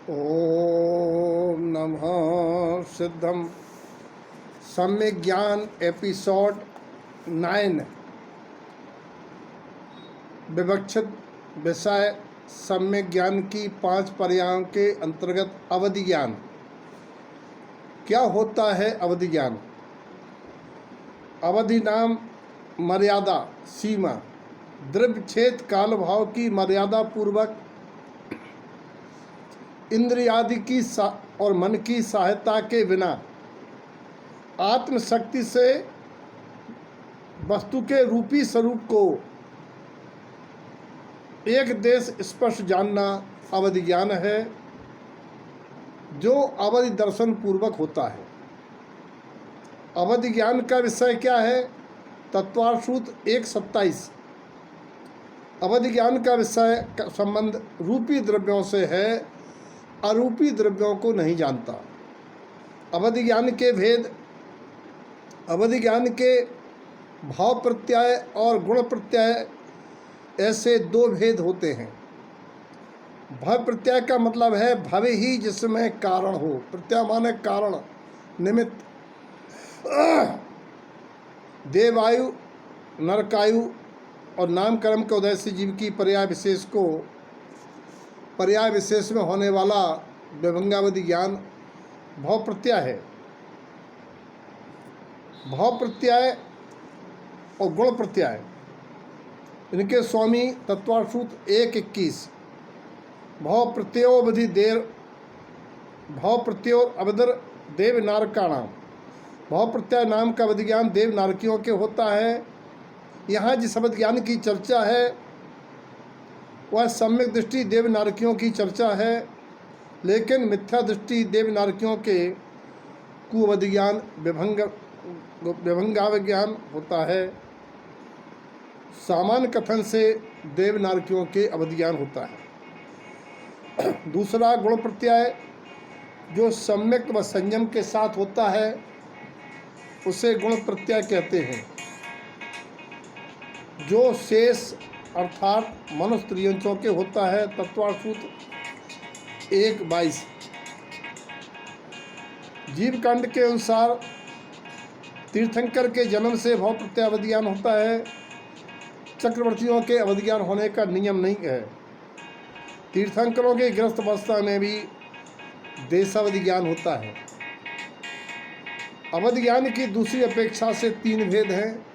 ओम नमः सिद्धम। सम्यक ज्ञान एपिसोड 9। विवक्षित विषय सम्यक ज्ञान की 5 पर्यायों के अंतर्गत अवधि ज्ञान। क्या होता है अवधि ज्ञान? अवधि नाम मर्यादा, सीमा, द्रव्य क्षेत्र काल भाव की मर्यादा पूर्वक इंद्रियादि की और मन की सहायता के बिना आत्मशक्ति से वस्तु के रूपी स्वरूप को एक देश स्पर्श जानना अवधि ज्ञान है, जो अवधि दर्शन पूर्वक होता है। अवधि ज्ञान का विषय क्या है? तत्वार्थसूत्र 1:27। अवधि ज्ञान का विषय का संबंध रूपी द्रव्यों से है, अरूपी द्रव्यों को नहीं जानता। अवधि ज्ञान के भेद। अवधि ज्ञान के भाव प्रत्यय और गुण प्रत्यय ऐसे 2 भेद होते हैं। भव प्रत्यय का मतलब है भव ही जिसमें कारण हो। प्रत्यय माने कारण, निमित्त। देवायु, नरकायु और नामकर्म के उदय से जीव की पर्याय विशेष में होने वाला विभंगावधि ज्ञान भाव प्रत्यय है। भाव प्रत्यय और गुण प्रत्यय इनके स्वामी तत्वार्थसूत्र 1:21। भाव प्रत्ययोर अवधर देव नारकाणाम। भाव प्रत्यय नाम का अवधि ज्ञान देव नारकियों के होता है। यहाँ जिस अवधि ज्ञान की चर्चा है वह सम्यक दृष्टि देव नारकियों की चर्चा है, लेकिन मिथ्या दृष्टि देव नारकियों के कुअवधि ज्ञान विभंगावज्ञान होता है। सामान्य कथन से देव नारकियों के अवधि ज्ञान होता है। दूसरा गुण प्रत्यय जो सम्यक व संयम के साथ होता है उसे गुण प्रत्यय कहते हैं, जो शेष अर्थात मनुष्य त्रियंचों के होता है। तत्वार्थसूत्र 1:22। जीवकांड के अनुसार तीर्थंकर के जन्म से भाव प्रत्यय अवधि ज्ञान होता है। चक्रवर्तियों के अवधि ज्ञान होने का नियम नहीं है। तीर्थंकरों के गृहस्थ अवस्था में भी देशावधि ज्ञान होता है। अवधि ज्ञान की दूसरी अपेक्षा से 3 भेद हैं: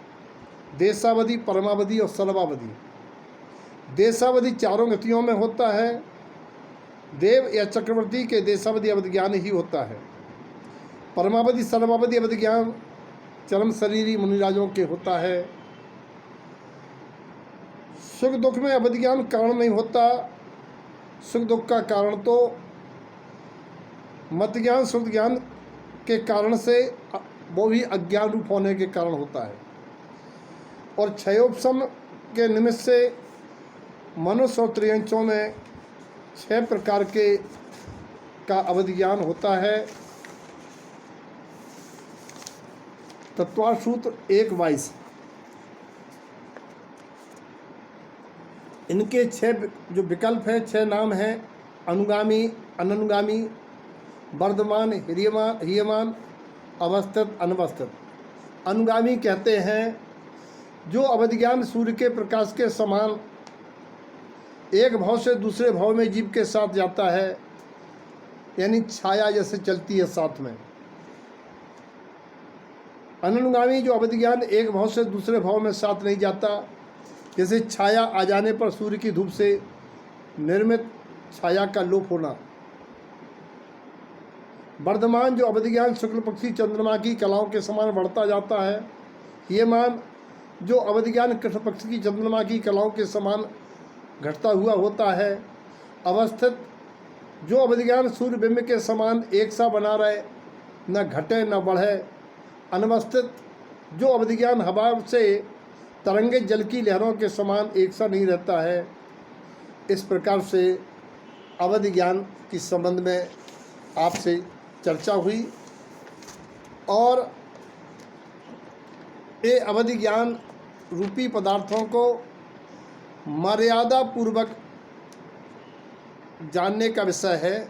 देशावधि, परमावधि और सर्वावधि। देशावधि 4 गतियों में होता है। देव या चक्रवर्ती के देशावधि अवधि ज्ञान ही होता है। परमावधि, सर्वावधि अवधि ज्ञान चरम शरीरी मुनिराजों के होता है। सुख दुख में अवधि ज्ञान कारण नहीं होता। सुख दुख का कारण तो मत ज्ञान, सुख ज्ञान के कारण से, वो भी अज्ञान रूप होने के कारण होता है। और क्षयोपशम के निमित्त से मनुष्य और त्रियंचों में 6 प्रकार के का अवधि ज्ञान होता है। तत्वार्थसूत्र 1:22। इनके 6 जो विकल्प हैं, 6 नाम हैं: अनुगामी, अननुगामी, वर्धमान, ह्रियमान, अवस्थित, अनवस्थित। अनुगामी कहते हैं जो अवधि ज्ञान सूर्य के प्रकाश के समान एक भाव से दूसरे भाव में जीव के साथ जाता है, यानी छाया जैसे चलती है साथ में। अननुगामी जो अवधि ज्ञान एक भाव से दूसरे भाव में साथ नहीं जाता, जैसे छाया आ जाने पर सूर्य की धूप से निर्मित छाया का लोप होना। वर्धमान जो अवधि ज्ञान शुक्ल पक्षी चंद्रमा की कलाओं के समान बढ़ता जाता है। ह्रियमान जो अवधि ज्ञान कृष्ण पक्ष की चंद्रमा की कलाओं के समान घटता हुआ होता है। अवस्थित जो अवधि ज्ञान सूर्य बिंब के समान एक सा बना रहे, न घटे न बढ़े। अनवस्थित जो अवधि ज्ञान हवा से तरंगित जल की लहरों के समान एक सा नहीं रहता है। इस प्रकार से अवधि ज्ञान के संबंध में आपसे चर्चा हुई, और ये अवधि ज्ञान रूपी पदार्थों को मर्यादा पूर्वक जानने का विषय है।